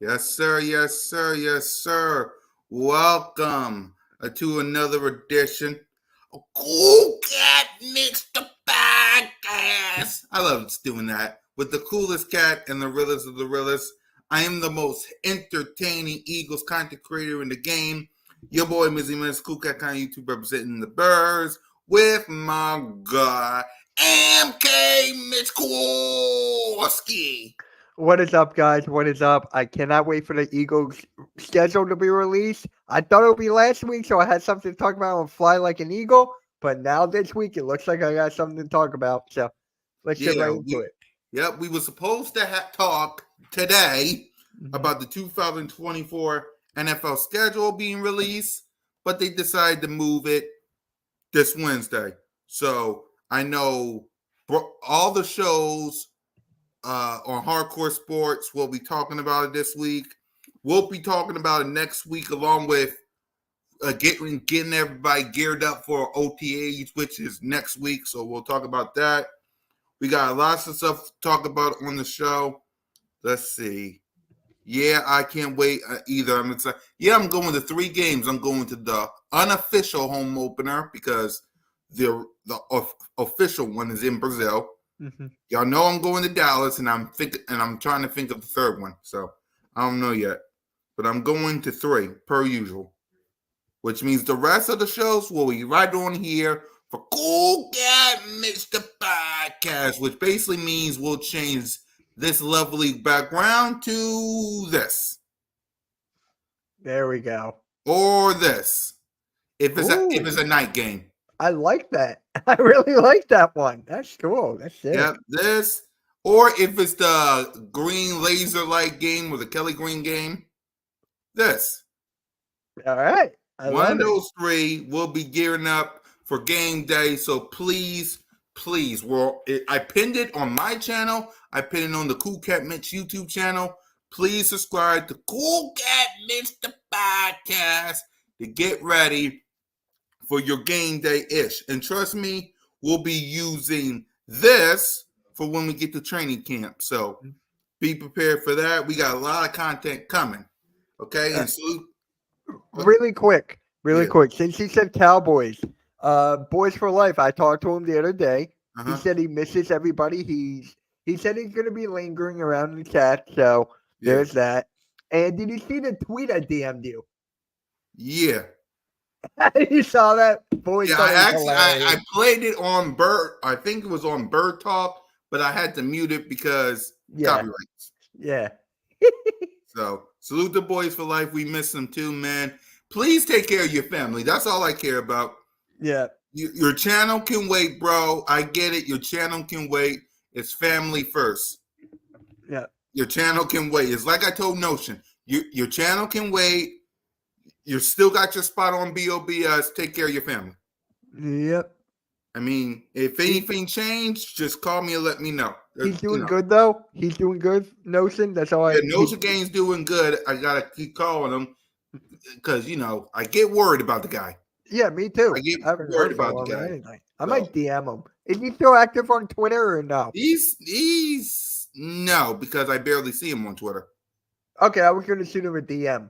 Yes, sir. Yes, sir. Yes, sir. Welcome to another edition of Cool Cat Mitch the podcast. I love doing that with the coolest cat and the realest of the realest. I am the most entertaining Eagles content creator in the game. Your boy Mizzy Miz, Cool Cat kind of YouTube representing the birds with my guy MK Mitch Kowalski. What is up, guys? What is up? I cannot wait for the Eagles schedule to be released. I thought it would be last week, so I had something to talk about and fly like an eagle. But now this week, it looks like I got something to talk about. So let's get Yeah, right into it. we were supposed to talk today Mhm. about the 2024 NFL schedule being released, but they decided to move it this Wednesday. So I know all the shows on Hardcore Sports will be talking about it this week. We'll be talking about it next week, along with getting everybody geared up for OTAs, which is next week. So we'll talk about that. We got lots of stuff to talk about on the show. Let's see. Yeah, I can't wait either. I'm excited. Yeah, I'm going to 3 games. I'm going to the unofficial home opener because the official one is in Brazil. Mhm. Y'all know I'm going to Dallas, and I'm trying to think of the third one. So I don't know yet, but I'm going to 3 per usual, which means the rest of the shows will be right on here for Cool Cat Mitch the podcast, which basically means we'll change this lovely background to this There we go. or this if it's Ooh, a night game. I like that. I really like that one. That's cool. That's Yep, sick. this or if it's the green laser light game or the Kelly Green game, this. All right. I One of love it. those 3 will be gearing up for game day. So please, I pinned it on my channel. I pinned it on the Cool Cat Mitch YouTube channel. Please subscribe to Cool Cat Mitch the podcast to get ready for your game day ish. And trust me, we'll be using this for when we get to training camp. So be prepared for that. We got a lot of content coming. Okay, Uh, and so really quick, really yeah, quick. Since he said Cowboys, Boys for Life. I talked to him the other day. uh He huh, said he misses everybody. He said he's gonna be lingering around in the chat. So yeah. there's that. And did you see the tweet I DM'd you? Yeah. You saw that? Boy, Yeah, thought it was I hilarious. played it on Bird. I think it was on Bird Talk, but I had to mute it because Yeah, copyrights. yeah, So salute the boys for life. We miss them too, man. Please take care of your family. That's all I care about. yeah, Your channel can wait, bro. I get it. Your channel can wait. It's family first. yeah. Your channel can wait. It's like I told Notion. Your channel can wait. You still got your spot on BOBS. Take care of your family. Yep. I mean, if He anything changed, just call me and let me know. he's You doing know, good though. He's doing good. Notion. That's all yeah, I. Notre Dame's doing good. I gotta keep calling him because I get worried about the guy. Yeah, me I too. get I haven't worried heard from about the him or guy. anything. I So might DM him. Is he still active on Twitter or no? he's no because I barely see him on Twitter. Okay, I was gonna shoot him a DM.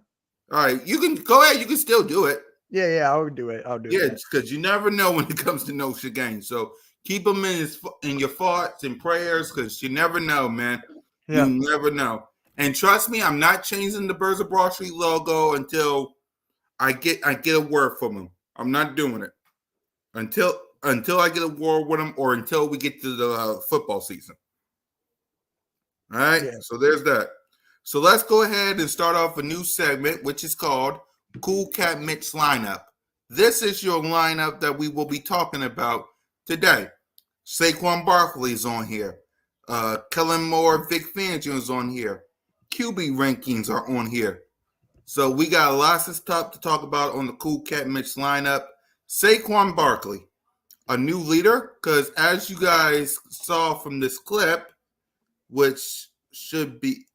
All right, you can go ahead. You can still do it. Yeah, yeah, I'll do it. I'll do Yeah, that. because you never know when it comes to Notre Dame. So keep him in your thoughts and prayers because you never know, man. You Yeah. never know. And trust me, I'm not changing the Birds of Broad Street logo until I get a word from him. I'm not doing it until I get a word with him or until we get to the football season. All right. Yeah. So there's that. So let's go ahead and start off a new segment, which is called Cool Cat Mitch Lineup. This is your lineup that we will be talking about today. Saquon Barkley is on here. Kellen Moore, Vic Fangio is on here. QB rankings are on here. So we got lots of stuff to talk about on the Cool Cat Mitch lineup. Saquon Barkley, a new leader, because as you guys saw from this clip, which should be,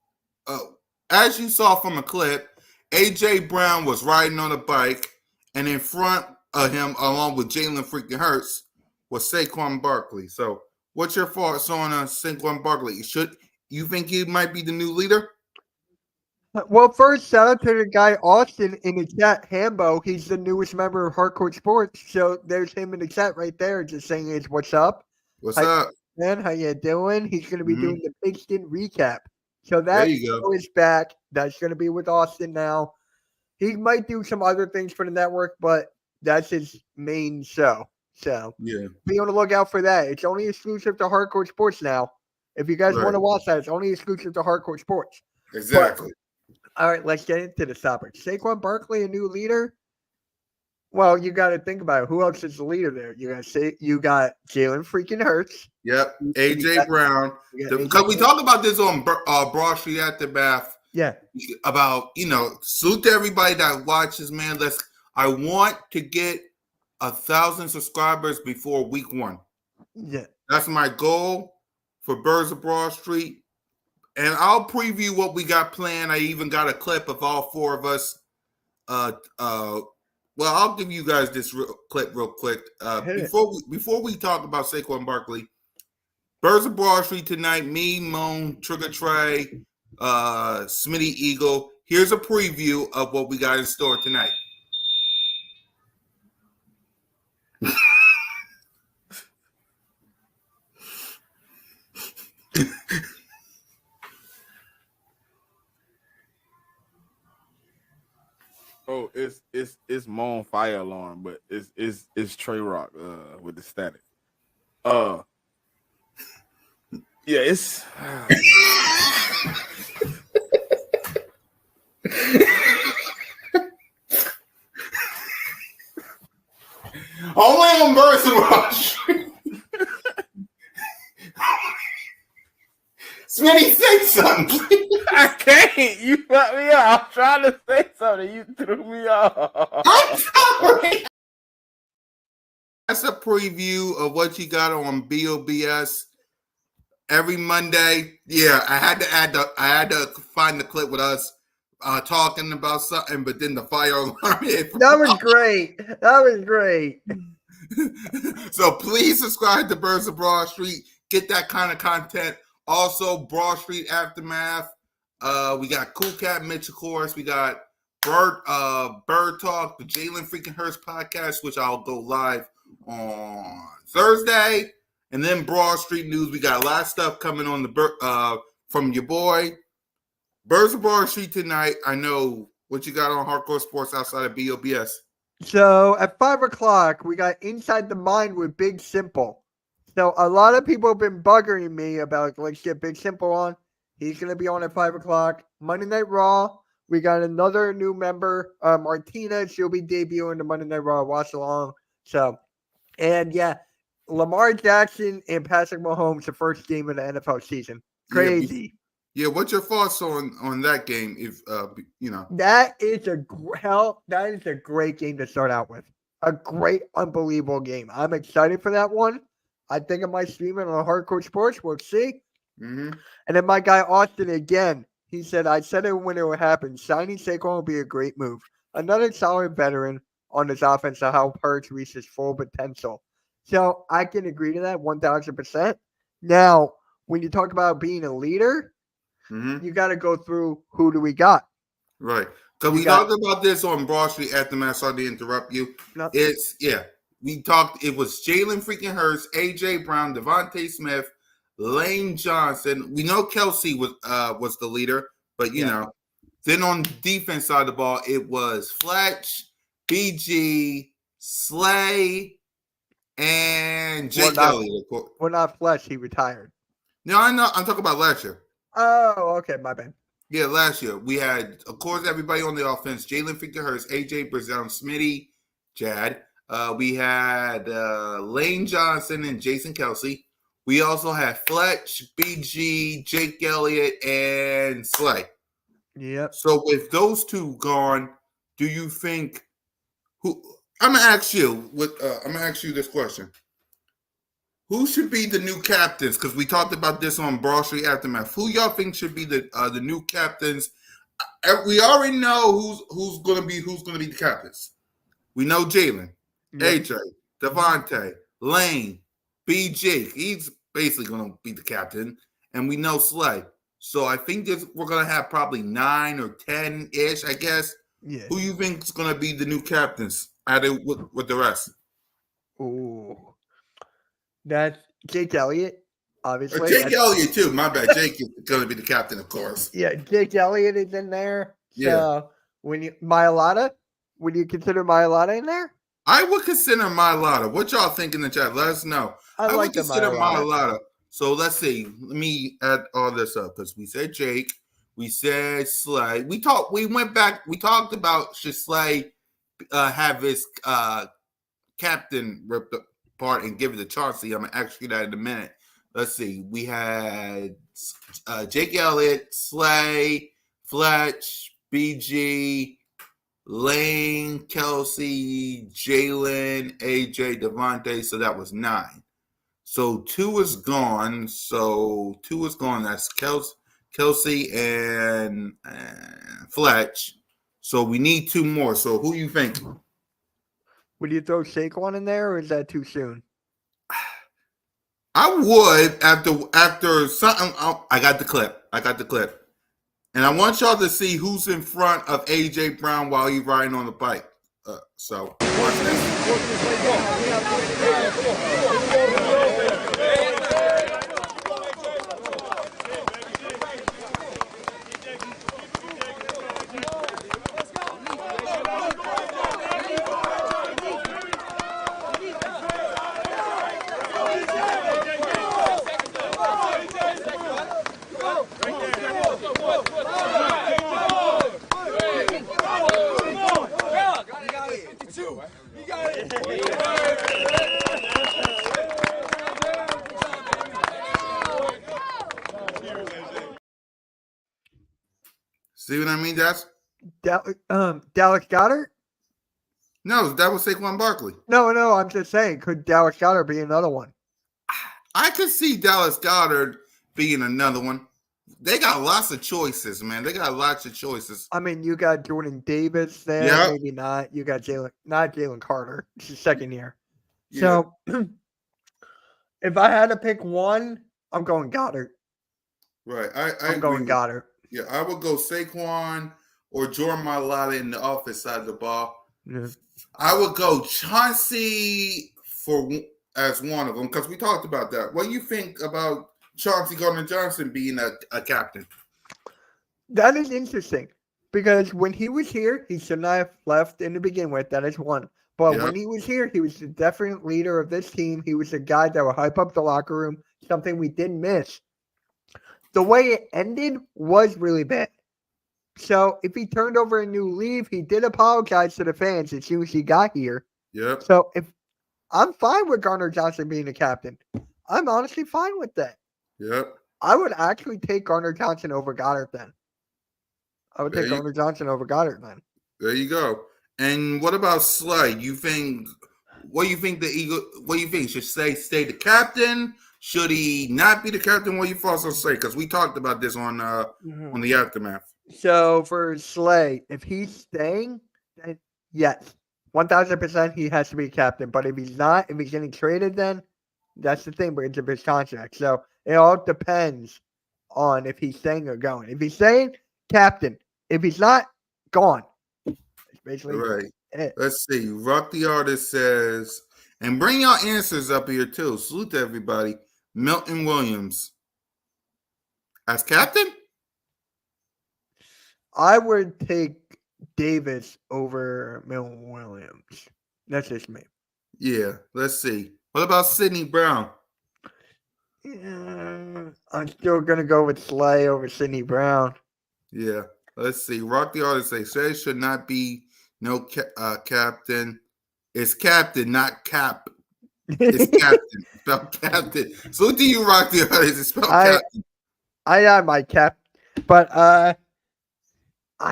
as you saw from a clip, A.J. Brown was riding on a bike, and in front of him, along with Jalen freaking Hurts, was Saquon Barkley. So what's your thoughts on Saquon Barkley? You think he might be the new leader? Well, first, shout out to the guy Austin in the chat, Hambo. He's the newest member of Hardcore Sports. So there's him in the chat right there, just saying is what's up. What's Hi, up? man. How you doing? He's going to be Hmm. doing the Pigskin recap. So There that you go. show is back. That's going to be with Austin now. He might do some other things for the network, but that's his main show. So Yeah, be on the lookout for that. It's only exclusive to Hardcore Sports now. If you guys want right. to watch that, it's only exclusive to Hardcore Sports. But Exactly. all right, let's get into the topic. Saquon Barkley, a new leader. Well, you got to think about it. Who else is the leader there? You got Jalen freaking Hurts. Yep. You AJ got, Brown. you got Because AJ. we talked about this on Broad Street Aftermath Yeah, about, salute to everybody that watches, man. I want to get 1,000 subscribers before week 1. yeah. That's my goal for Birds of Broad Street. And I'll preview what we got planned. I even got a clip of all 4 of us. Well, I'll give you guys this clip real quick. Hit it. Before we talk about Saquon Barkley, Birds of Broad Street tonight, me, Moan, Trigger Trey, Smitty Eagle. Here's a preview of what we got in store tonight. Oh, it's Moan Fire Alarm, but it's Trey Rock with the static. Yeah, it's Only on Birds of Broad Street. Smitty, say something. I can't. You fucked me up. I'm trying to say something. You threw me off. I'm sorry. That's a preview of what you got on BOBS every Monday. Yeah, I had to find the clip with us talking about something, but then the fire alarm hit. That was great. That was great. So please subscribe to Birds of Broad Street. Get that kind of content. Also, Broad Street Aftermath. We got CoolCat-Mitch, of course. We got Bird Talk, the Jalen freaking Hurts podcast, which I'll go live on Thursday. And then Broad Street News. We got a lot of stuff coming on from your boy. Birds of Broad Street tonight. I know what you got on Hardcore Sports outside of BOBS. So at 5:00, we got Inside the Mind with Big Simple. So a lot of people have been bugging me about let's get Big Simple on. He's gonna be on at 5:00. Monday Night Raw. We got another new member, Martina. She'll be debuting the Monday Night Raw watch along. So, and yeah, Lamar Jackson and Patrick Mahomes, the first game of the NFL season. Crazy. Yeah, what's your thoughts on that game? If That is a great game to start out with. A great, unbelievable game. I'm excited for that one. I think I might stream it on Hardcore Sports. We'll see. Mm-hmm. And then my guy Austin again. He said, "I said it when it would happen. Signing Saquon would be a great move. Another solid veteran on his offense to help Hurts reach his full potential." So I can agree to that 1,000%. Now, when you talk about being a leader, Mm-hmm. you got to go through who do we got. Right. Because we talked about this on Broad Street Aftermath. Sorry to interrupt you. No. We talked. It was Jalen freaking Hurts, AJ Brown, Devontae Smith, Lane Johnson. We know Kelsey was the leader, but you know. Then on the defense side of the ball, it was Fletch, BG, Slay, and Jake Elliott. Well, not Fletch. He retired. No, I know. I'm talking about last year. Oh, okay. My bad. Yeah, last year we had, of course, everybody on the offense: Jalen freaking Hurts, AJ Brown, Smitty, Jad. We had Lane Johnson and Jason Kelsey. We also had Fletch, BG, Jake Elliott, and Slay. Yep. So with those two gone, do you think who? I'm gonna ask you. I'm gonna ask you this question: who should be the new captains? Because we talked about this on Broad Street Aftermath. Who y'all think should be the new captains? We already know who's gonna be the captains. We know Jalen, AJ, Devontae, Lane, BG. He's basically gonna be the captain, and we know Slay. So I think we're gonna have probably 9 or 10 ish. I guess. Yeah. Who you think is gonna be the new captains? Added with the rest. Ooh. That's Jake Elliott, obviously. Jake Elliott too. My bad. Jake is gonna be the captain, of course. Yeah, Jake Elliott is in there. So Yeah. would you consider Mailata in there? I would consider Mailata. What y'all think in the chat? Let us know. I would like the consider Mailata. Mailata. So let's see. Let me add all this up because we said Jake, we said Slay. We went back. We talked about should Slay have his captain ripped apart and give it to Chauncey. I'm gonna ask you that in a minute. Let's see. We had Jake Elliott, Slay, Fletch, BG, Lane, Kelsey, Jalen, AJ, Devontae. So that was 9. So 2 is gone. That's Kelsey and Fletch. So we need 2 more. So who you think? Would you throw Saquon in there, or is that too soon? I would after something. I got the clip. And I want y'all to see who's in front of AJ Brown while he's riding on the bike. So watch this. See what I mean, That's Dallas Goedert? No, that was Saquon Barkley. No, I'm just saying, could Dallas Goedert be another one? I could see Dallas Goedert being another one. They got lots of choices, man. They got lots of choices. I mean, you got Jordan Davis there, Yep. maybe not. You got not Jalen Carter. It's his second year. Yeah. So if I had to pick one, I'm going Goddard. Right. I'm going Goddard. Yeah, I would go Saquon or Jordan Mailata in the offense side of the ball. Yeah. I would go Chauncey as one of them because we talked about that. What do you think about Chauncey Gardner-Johnson being a captain? That is interesting because when he was here, he should not have left in to begin with. That is one. But when he was here, he was the definite leader of this team. He was the guy that would hype up the locker room, something we didn't miss. The way it ended was really bad. So if he turned over a new leaf, he did apologize to the fans as soon as he got here. Yep. So if I'm fine with Gardner-Johnson being the captain, I'm honestly fine with that. Yep. I would actually take Gardner-Johnson over Goddard then. I would take Gardner-Johnson over Goddard then. There you go. And what about Slay? What do you think should Slay stay the captain? Should he not be the captain? What do you also say? Because we talked about this on the aftermath. So for Slay, if he's staying, then yes, 1,000% he has to be captain. But if he's not, if he's getting traded, then that's the thing. But it's a big contract, so it all depends on if he's staying or going. If he's staying, captain. If he's not, gone. It's basically right. it. Let's see. Rock the Artist says, and bring your answers up here too. Salute to everybody. Milton Williams as captain? I would take Davis over Milton Williams. That's just me. Yeah, let's see. What about Sidney Brown? Yeah, I'm still going to go with Slay over Sidney Brown. Yeah, let's see. Rock the Artist says, Slay should not be no captain. It's captain, not cap. It's captain. Spelled captain. So do you, Rock the Artist? It's spelled captain. I am my cap, but I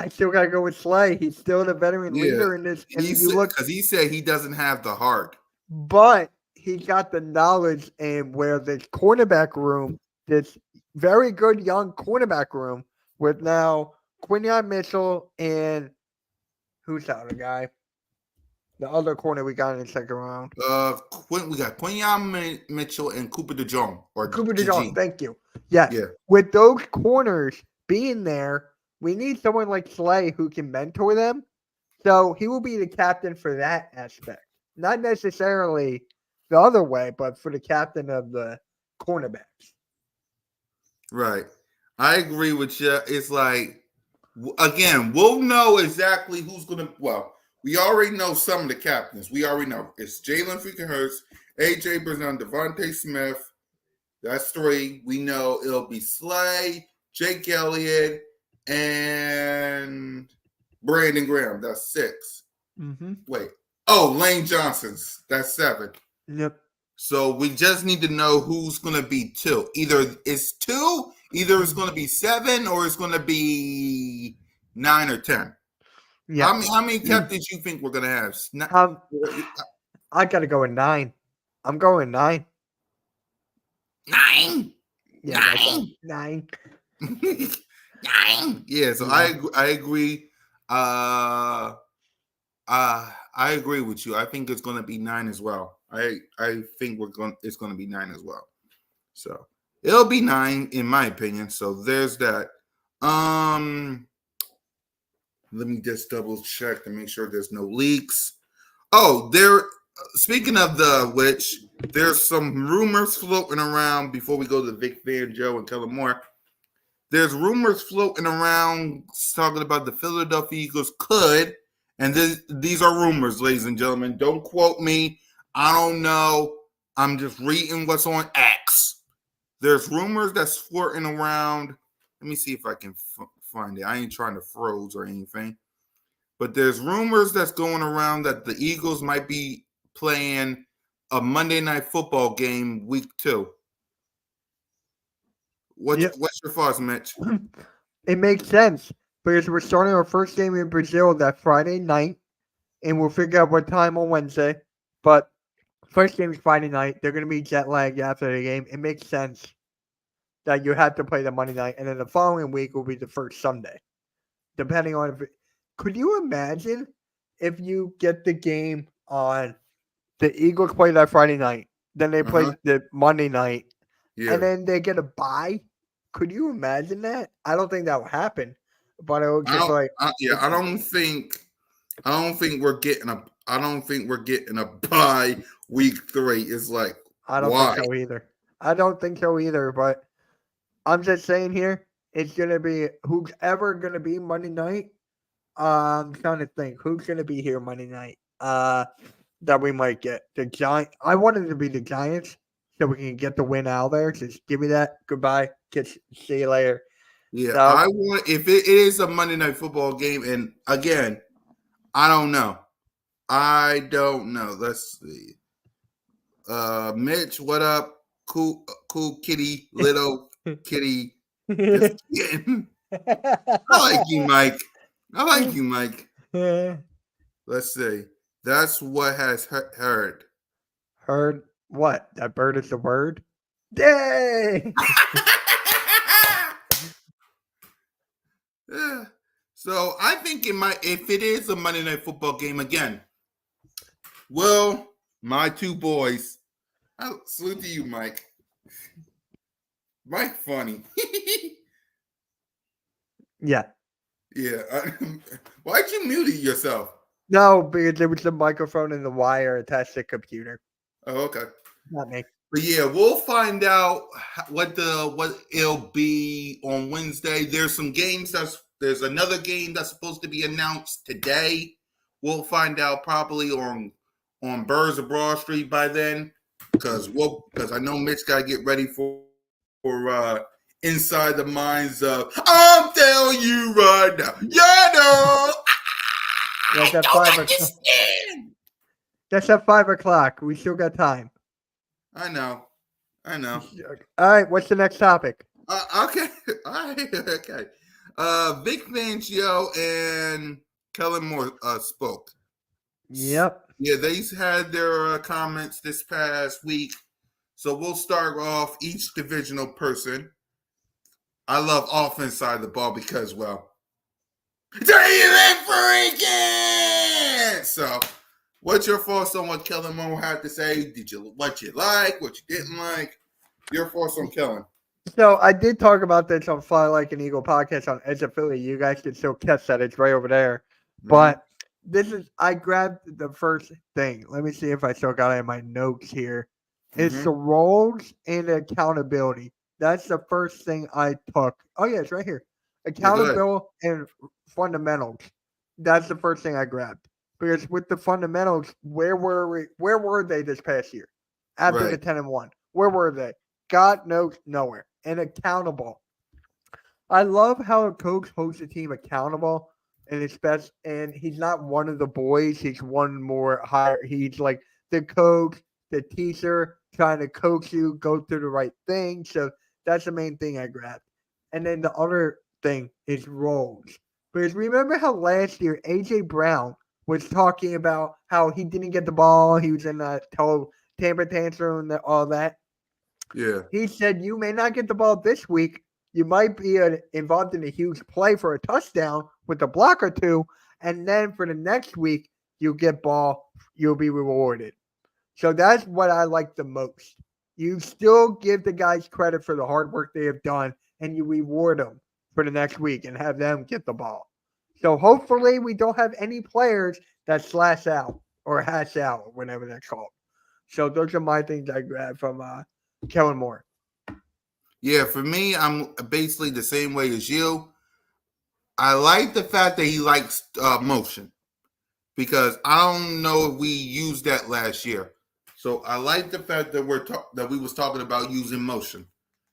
still gotta go with Slay. He's still the veteran leader in this. And because he said he doesn't have the heart, but he got the knowledge and where the cornerback room, this very good young cornerback room, with now Quinyon Mitchell and who's the other guy? The other corner we got in the second round. We got Quinyon Mitchell and Cooper DeJong or Cooper DeJong, DeJean. thank you. Yes. Yeah. With those corners being there, we need someone like Slay who can mentor them. So he will be the captain for that aspect. Not necessarily the other way, but for the captain of the cornerbacks. Right. I agree with you. It's like, again, we'll know exactly who's going to, well, we already know some of the captains. We already know. It's Jalen freaking Hurts, A.J. Brown, Devontae Smith. That's 3. We know it'll be Slay, Jake Elliott, and Brandon Graham. That's 6. Mm-hmm. Wait. Oh, Lane Johnson's. That's 7. Yep. So we just need to know who's going to be 2. Either it's 2, either it's going to be 7, or it's going to be 9 or 10. Yeah. How many captains you think we're going to have? I got to go with 9. I'm going 9. 9. Yeah, 9. 9. 9. Yeah. So I agree. I agree with you. I think it's going to be 9 as well. I think it's going to be 9 as well. So it'll be 9 in my opinion. So there's that. Let me just double check to make sure there's no leaks. Oh, speaking of which, there's some rumors floating around before we go to Vic Fangio and Kellen Moore. There's rumors floating around talking about the Philadelphia Eagles could, and these are rumors, ladies and gentlemen. Don't quote me. I don't know. I'm just reading what's on X. There's rumors that's floating around. Let me see if I can find it. I ain't trying to froze or anything. But there's rumors that's going around that the Eagles might be playing a Monday Night Football game week 2. What's your thoughts, Mitch? It makes sense because we're starting our first game in Brazil that Friday night, and we'll figure out what time on Wednesday. But first game is Friday night. They're going to be jet lagged after the game. It makes sense that you have to play the Monday night, and then the following week will be the first Sunday, depending on if. Could you imagine if you get the game on the Eagles play that Friday night, then they play the Monday night, and then they get a bye? Could you imagine that? I don't think that will happen. But it was just I don't think we're getting a bye week 3. It's like I don't think so either. I don't think so either. But I'm just saying here, it's gonna be who's ever gonna be Monday night. I'm trying to think who's gonna be here Monday night. That we might get the Giants. I wanted it to be the Giants so we can get the win out there. Just give me that. Goodbye. See you later. Yeah, I want if it is a Monday Night Football game, and again, I don't know. Let's see. Mitch, what up? Cool kitty, little kitty. I like you, Mike. Let's see. That's what has heard. Heard what? That bird is the word? Yay! Yeah. So I think if it is a Monday Night Football game again, well, my 2 boys, I'll salute to you, Mike. Mike funny. Yeah. Yeah. Why'd you mute yourself? No, because there was the microphone and the wire attached to the computer. Oh, okay. Not me. But yeah, we'll find out what it'll be on Wednesday. There's another game that's supposed to be announced today. We'll find out probably on Birds of Broad Street by then, because I know Mitch got to get ready for Inside the Minds of. I'm telling you right now, That's at 5 o'clock. That's at 5 o'clock. We still got time. I know. All right, what's the next topic? Okay. All right. Okay. Vic Fangio and Kellen Moore spoke. Yep. Yeah, they had their comments this past week. So we'll start off each divisional person. I love offense side of the ball because, well, David freaking! So What's your thoughts on what Kellen Moore had to say? What you like, what you didn't like? Your thoughts on Kellen? So I did talk about this on Fly Like an Eagle podcast on Edge of Philly. You guys can still catch that. It's right over there. But I grabbed the first thing. Let me see if I still got it in my notes here. It's the roles and accountability. That's the first thing I took. Oh, yeah, it's right here. Accountability and fundamentals. That's the first thing I grabbed. Because with the fundamentals, where were they this past year? After the 10-1. Where were they? God knows nowhere. And accountable. I love how a coach holds a team accountable and it's best. And he's not one of the boys. He's one more higher. He's like the coach, the teacher, trying to coach you, go through the right thing. So that's the main thing I grabbed. And then the other thing is roles. Because remember how last year AJ Brown was talking about how he didn't get the ball. He was in that temper tantrum and all that. Yeah. He said, you may not get the ball this week. You might be involved in a huge play for a touchdown with a block or two. And then for the next week, you'll get ball. You'll be rewarded. So that's what I like the most. You still give the guys credit for the hard work they have done, and you reward them for the next week and have them get the ball. So hopefully we don't have any players that slash out or hash out, or whatever that's called. So those are my things I grabbed from Kellen Moore. Yeah, for me, I'm basically the same way as you. I like the fact that he likes motion because I don't know if we used that last year. So I like the fact that that we was talking about using motion.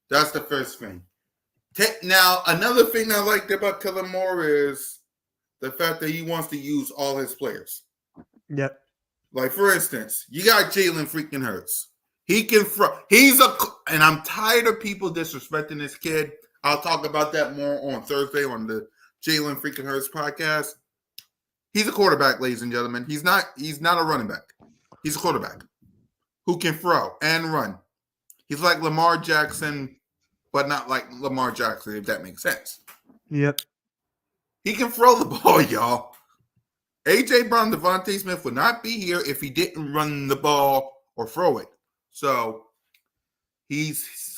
That's the first thing. Now, another thing I liked about Kellen Moore is the fact that he wants to use all his players. Yep. Like, for instance, you got Jalen freaking Hurts. He can and I'm tired of people disrespecting this kid. I'll talk about that more on Thursday on the Jalen freaking Hurts podcast. He's a quarterback, ladies and gentlemen. He's not a running back. He's a quarterback who can throw and run. He's like Lamar Jackson, but not like Lamar Jackson, if that makes sense. Yep. He can throw the ball, y'all. AJ Brown, Devontae Smith would not be here if he didn't run the ball or throw it. So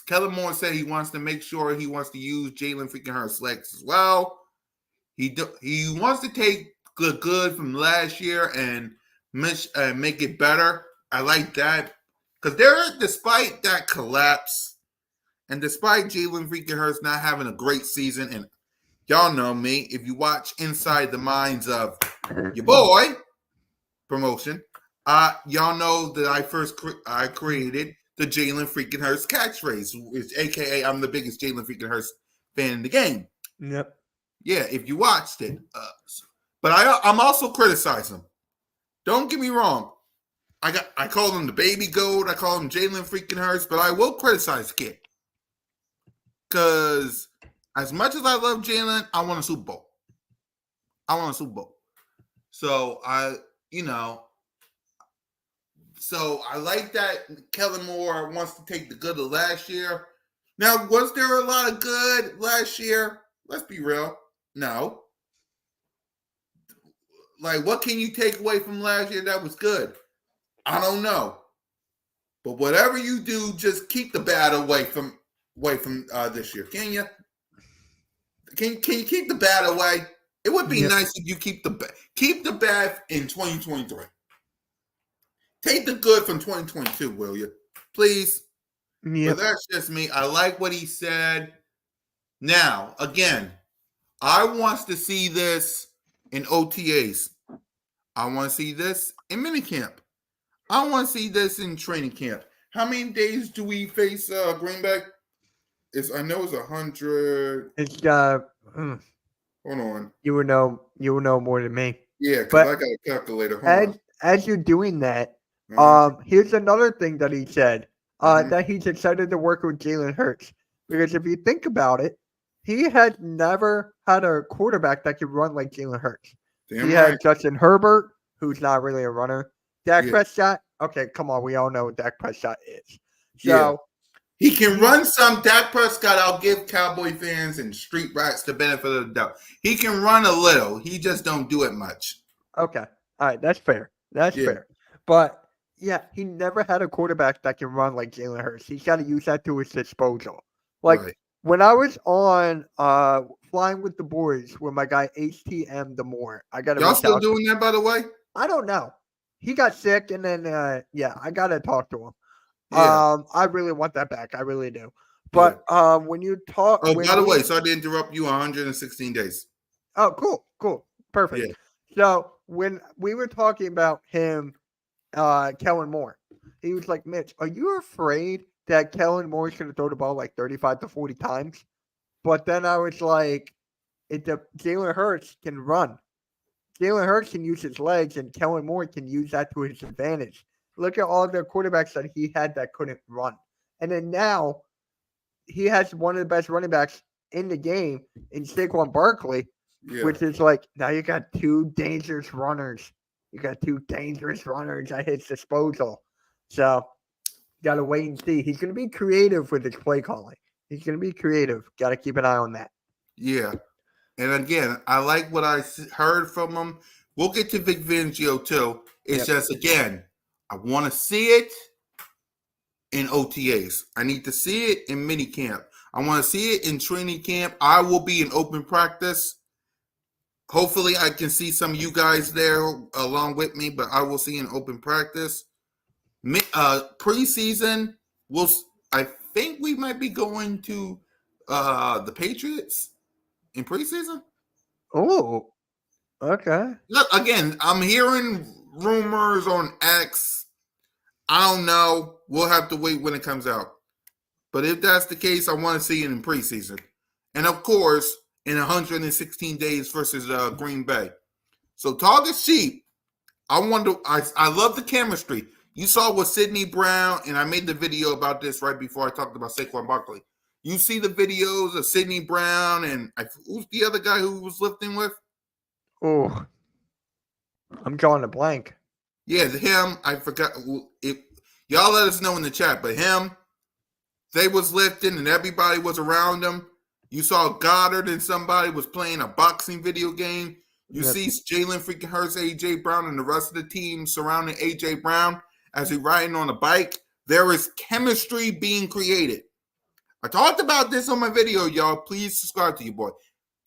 Kellen Moore said he wants to make sure he wants to use Jalen freaking Hurts legs as well. He wants to take the good from last year and make it better. I like that because despite that collapse and despite Jalen freaking Hurts not having a great season, and y'all know me, if you watch Inside the Minds of your boy promotion, y'all know that I created the Jalen freaking Hurts catchphrase, which AKA I'm the biggest Jalen freaking Hurts fan in the game. Yep. Yeah, if you watched it. But I'm also criticizing. Don't get me wrong. I call him the baby goat. I call him Jalen freaking Hurts, but I will criticize the kid. Because as much as I love Jalen, I want a Super Bowl. So I like that Kellen Moore wants to take the good of last year. Now, was there a lot of good last year? Let's be real. No. Like, what can you take away from last year that was good? I don't know. But whatever you do, just keep the bad away from this year. Can you? Can you keep the bad away? It would be nice if you keep the bad in 2023. Take the good from 2022, will you? Please. But that's just me. I like what he said. Now, again, I want to see this in OTAs. I want to see this in minicamp. I want to see this in training camp. How many days do we face Green Bay? I know it's 100. It's Hold on. You would know more than me. Yeah, because I got a calculator. As you're doing that, here's another thing that he said. That he's excited to work with Jalen Hurts. Because if you think about it, he had never had a quarterback that could run like Jalen Hurts. He had Justin Herbert, who's not really a runner. Dak Prescott. Okay, come on. We all know what Dak Prescott is. So he can run some. Dak Prescott, I'll give Cowboy fans and street rats the benefit of the doubt. He can run a little. He just don't do it much. Okay. All right. That's fair. That's Yeah, fair. But yeah, he never had a quarterback that can run like Jalen Hurts. He's got to use that to his disposal. Like right. when I was on Flying with the Boys with my guy HTM Demore, I got to Y'all reach still out. doing that, by the way? I don't know. He got sick, and then yeah, I got to talk to him. Yeah, I really want that back. I really do. yeah. But when you talk, Oh, when by the way, me, sorry to interrupt you. 116 days. oh, cool, Yeah, perfect. So when we were talking about him, Kellen Moore, he was like, Mitch, are you afraid that Kellen Moore is going to throw the ball like 35 to 40 times? But then I was like, Jalen Hurts can run. Jalen Hurts can use his legs, and Kellen Moore can use that to his advantage. Look at all the quarterbacks that he had that couldn't run. And then now he has one of the best running backs in the game in Saquon Barkley, yeah, which is like now you got two dangerous runners. You got two dangerous runners at his disposal. So got to wait and see. He's going to be creative with his play calling. He's going to be creative. Got to keep an eye on that. yeah. And again, I like what I heard from him. We'll get to Vic Fangio too. It's Yep. just again, I want to see it in OTAs. I need to see it in mini camp. I want to see it in training camp. I will be in open practice. Hopefully, I can see some of you guys there along with me, but I will see in open practice. Preseason, I think we might be going to the Patriots in preseason. Oh, okay. Look, again, I'm hearing rumors on X. I don't know. We'll have to wait when it comes out. But if that's the case, I want to see it in preseason. And of course, in 116 days versus Green Bay. So target sheep. I love the chemistry. You saw with Sidney Brown, and I made the video about this right before I talked about Saquon Barkley. You see the videos of Sidney Brown and who's the other guy who was lifting with? Oh, I'm drawing a blank. Yeah, him. I forgot. Y'all let us know in the chat, but him, they was lifting and everybody was around him. You saw Goddard and somebody was playing a boxing video game. You Yep. see Jalen freaking Hurts, A.J. Brown, and the rest of the team surrounding A.J. Brown as he's riding on a bike. There is chemistry being created. I talked about this on my video, y'all. Please subscribe to your boy.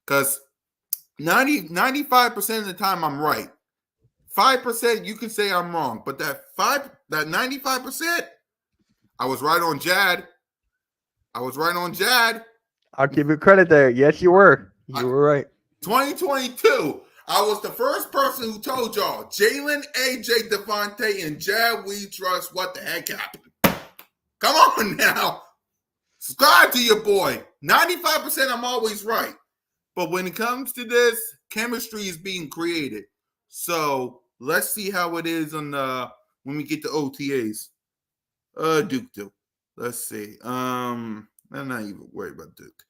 Because 95% of the time I'm right. 5% you can say I'm wrong. But that 95%, I was right on Jad. I'll give you credit there. Yes, you were. You were right. 2022, I was the first person who told y'all Jalen, AJ, Devontae, and Jad we trust. What the heck happened? Come on now. Subscribe to your boy. 95% I'm always right. But when it comes to this, chemistry is being created. So let's see how it is on when we get to OTAs. Duke. Let's see. I'm not even worried about Duke.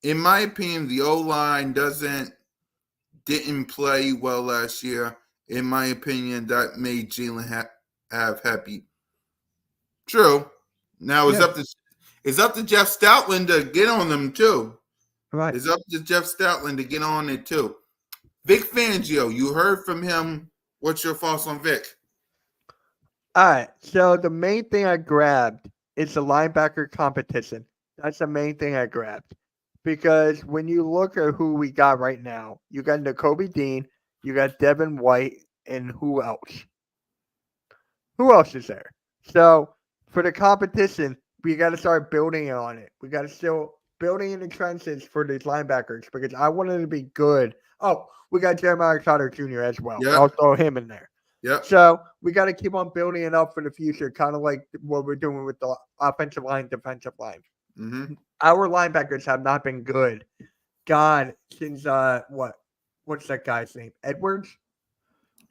In my opinion, the O-line didn't play well last year. In my opinion, that made Jalen have happy. True. Now it's up to Jeff Stoutland to get on them too. Right. It's up to Jeff Stoutland to get on it too. Vic Fangio, you heard from him. What's your thoughts on Vic? All right. So the main thing I grabbed is the linebacker competition. That's the main thing I grabbed. Because when you look at who we got right now, you got Nakobe Dean, you got Devin White, and who else? Who else is there? So for the competition, we got to start building on it. We got to still building in the trenches for these linebackers because I wanted to be good. Oh, we got Jeremiah Trotter Jr. as well. Yep. I'll throw him in there. Yep. So we got to keep on building it up for the future, kind of like what we're doing with the offensive line, defensive line. Mm-hmm. Our linebackers have not been good. God, since what's that guy's name? Edwards?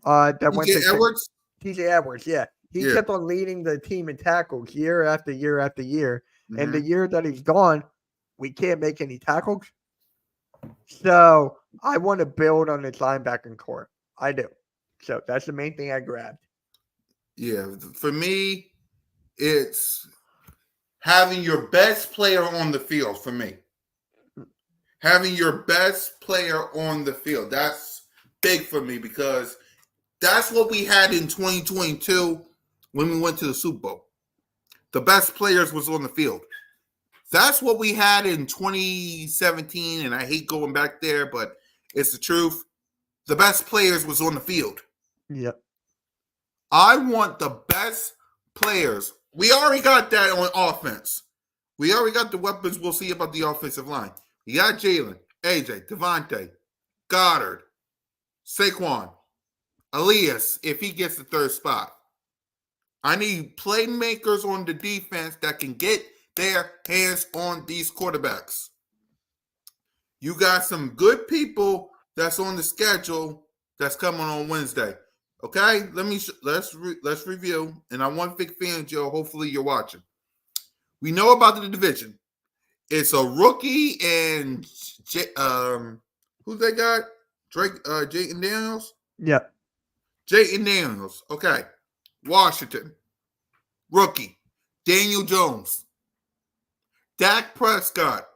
That went to Edwards? TJ Edwards, yeah. He kept on leading the team in tackles year after year after year. Mm-hmm. And the year that he's gone, we can't make any tackles. So I want to build on this linebacking core. I do. So that's the main thing I grabbed. Yeah. For me, it's having your best player on the field for me. Having your best player on the field. That's big for me because That's what we had in 2022 when we went to the Super Bowl. The best players was on the field. That's what we had in 2017, and I hate going back there, but it's the truth. The best players was on the field. Yep. I want the best players. We already got that on offense. We already got the weapons. We'll see about the offensive line. You got Jalen, AJ, Devontae, Goddard, Saquon, Elias, if he gets the third spot. I need playmakers on the defense that can get their hands on these quarterbacks. You got some good people that's on the schedule that's coming on Wednesday. Okay, let's review. And I want Vic Fangio. Hopefully, you're watching. We know about the division. It's a rookie and who they got? Drake, Jayden Daniels. Yep. Jayden Daniels. Okay, Washington. Rookie. Daniel Jones. Dak Prescott.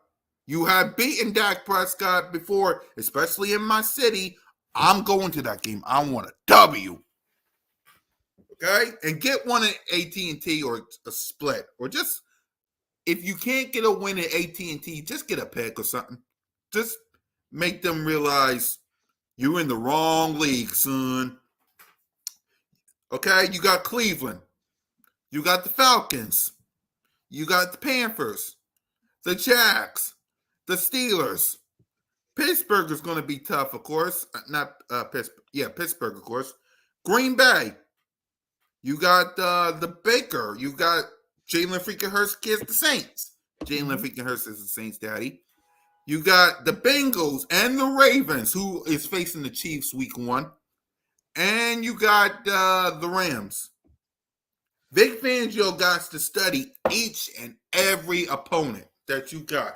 You have beaten Dak Prescott before, especially in my city. I'm going to that game. I want a W. Okay? And get one at AT&T or a split. Or just, if you can't get a win at AT&T, just get a pick or something. Just make them realize you're in the wrong league, son. Okay? You got Cleveland. You got the Falcons. You got the Panthers. The Jags. The Steelers. Pittsburgh is going to be tough, of course. Not Pittsburgh. Yeah, Pittsburgh, of course. Green Bay. You got the Baker. You got Jalen freaking Hurts against the Saints. Jalen freaking Hurts is the Saints' daddy. You got the Bengals and the Ravens, who is facing the Chiefs week 1. And you got the Rams. Vic Fangio got to study each and every opponent that you got.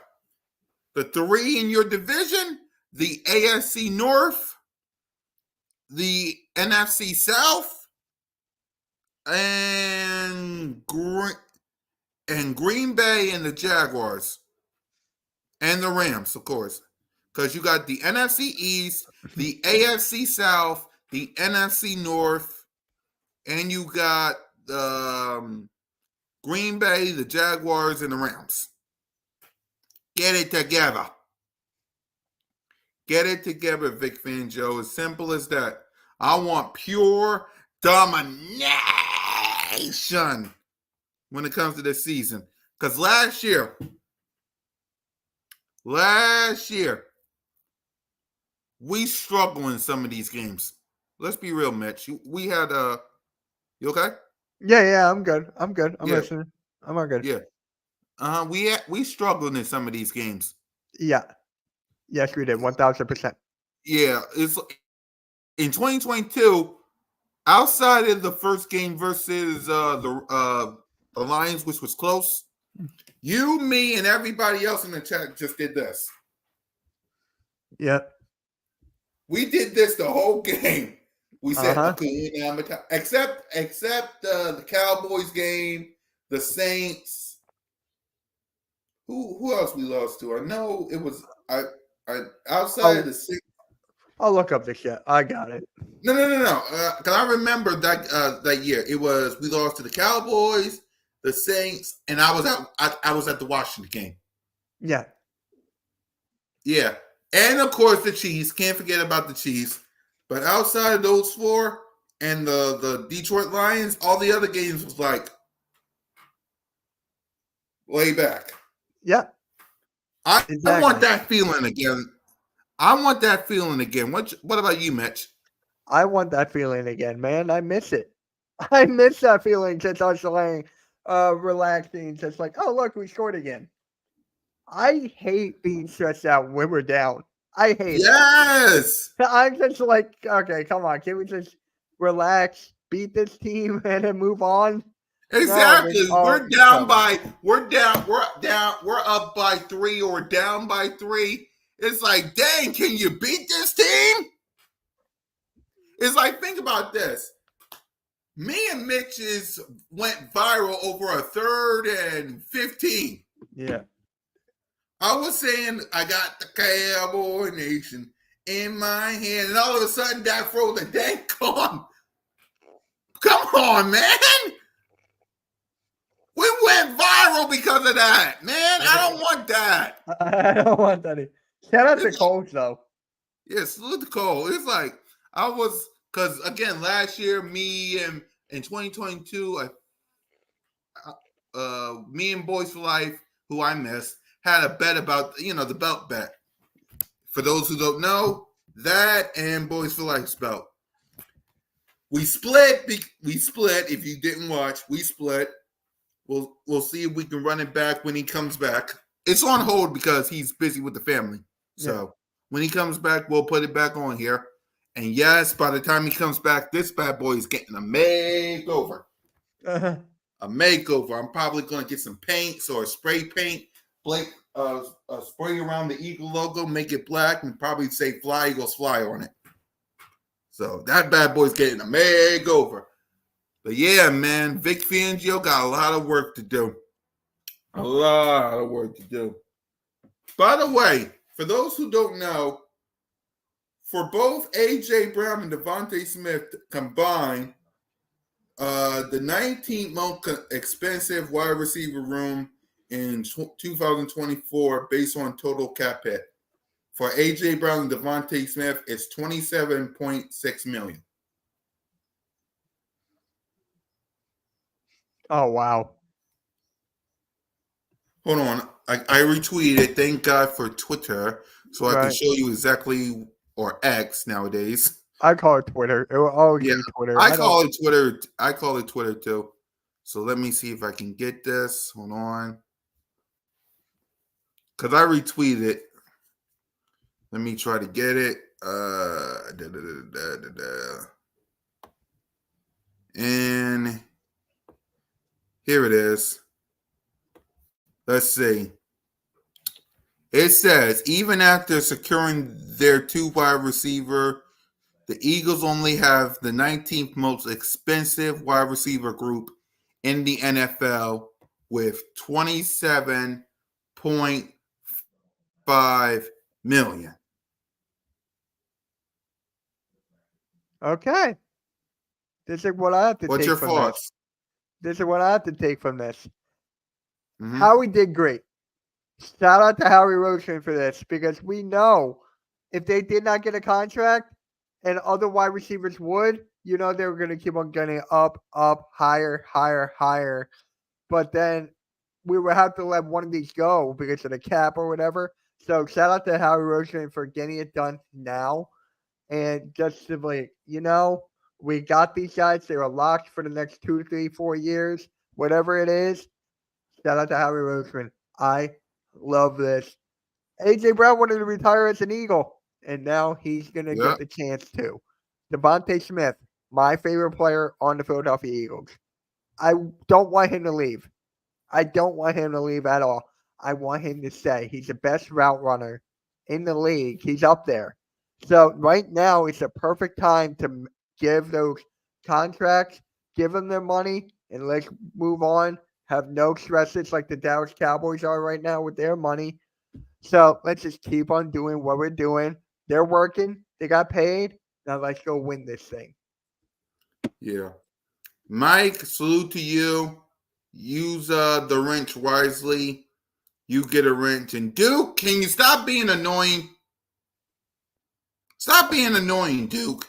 The 3 in your division, the AFC North, the NFC South, and Green Bay and the Jaguars. And the Rams, of course. Because you got the NFC East, the AFC South, the NFC North, and you got Green Bay, the Jaguars, and the Rams. Get it together. Get it together, Vic Fangio. As simple as that. I want pure domination when it comes to this season. Because last year, we struggled in some of these games. Let's be real, Mitch. We had you okay? Yeah, I'm good. I'm Yeah. listening. I'm all good. Yeah. We struggled in some of these games. Yeah. Yes, we did. 1,000%. Yeah, it's in 2022. Outside of the first game versus the Lions, which was close, you, me, and everybody else in the chat just did this. Yeah. We did this the whole game. We said, okay, except the Cowboys game, the Saints. Who else we lost to? I know it was I outside of the Saints. I'll look up the shit. I got it. No. Because I remember that year. It was we lost to the Cowboys, the Saints, and I was at the Washington game. Yeah. Yeah. And of course the Chiefs. Can't forget about the Chiefs. But outside of those 4 and the Detroit Lions, all the other games was like way back. Yeah. I want that feeling again. What about you, Mitch? I want that feeling again, man. I miss it. I miss that feeling just us laying, relaxing, just like, oh, look, we scored again. I hate being stressed out when we're down. I hate it. I'm just like, okay, come on. Can we just relax, beat this team, and then move on? Exactly. No, we're up by 3 or down by 3. It's like, dang, can you beat this team? It's like, think about this. Me and Mitch's went viral over a 3rd and 15. Yeah. I was saying I got the Cowboy Nation in my hand, and all of a sudden that throws a dang con on, man. We went viral because of that, man. I don't want that. I don't want that. Shout out to It's- Coles though. Yeah, salute to Cole. It's like I was because again last year, me and in 2022, me and Boys for Life, who I missed, had a bet about the belt bet. For those who don't know, that and Boys for Life's belt. We split. We split. If you didn't watch, we split. We'll see if we can run it back when he comes back. It's on hold because he's busy with the family. So when he comes back, we'll put it back on here. And yes, by the time he comes back, this bad boy is getting a makeover. A makeover. I'm probably going to get some paints or spray paint, spray around the Eagle logo, make it black, and probably say "Fly Eagles Fly" on it. So that bad boy's getting a makeover. But yeah, man, Vic Fangio got a lot of work to do. A lot of work to do. By the way, for those who don't know, for both A.J. Brown and Devontae Smith combined, the 19th most expensive wide receiver room in 2024 based on total cap hit. For A.J. Brown and Devontae Smith, it's $27.6 million. Oh wow. Hold on. I retweeted it. Thank God for Twitter. So I can show you exactly, or X nowadays. I call it Twitter. It will always be Twitter. I call it Twitter. I call it Twitter too. So let me see if I can get this. Hold on. Because I retweeted it. Let me try to get it. And here it is. Let's see. It says, even after securing their two wide receiver, the Eagles only have the 19th most expensive wide receiver group in the NFL with $27.5 million. Okay. This is what I have to What's take your from thoughts? this. This is what I have to take from this. Mm-hmm. Howie did great. Shout out to Howie Roseman for this because we know if they did not get a contract and other wide receivers would, they were going to keep on getting up, higher, higher, higher. But then we would have to let one of these go because of the cap or whatever. So shout out to Howie Roseman for getting it done now. And just to we got these guys. They were locked for the next 2, 3, 4 years, whatever it is. Shout out to Howie Roseman. I love this. A.J. Brown wanted to retire as an Eagle, and now he's going to get the chance to. Devontae Smith, my favorite player on the Philadelphia Eagles. I don't want him to leave. I don't want him to leave at all. I want him to stay. He's the best route runner in the league. He's up there. So right now, it's a perfect time to give those contracts, give them their money, and let's move on. Have no stresses like the Dallas Cowboys are right now with their money. So let's just keep on doing what we're doing. They're working. They got paid. Now let's go win this thing. Yeah. Mike, salute to you. Use the wrench wisely. You get a wrench. And Duke, can you stop being annoying? Stop being annoying, Duke.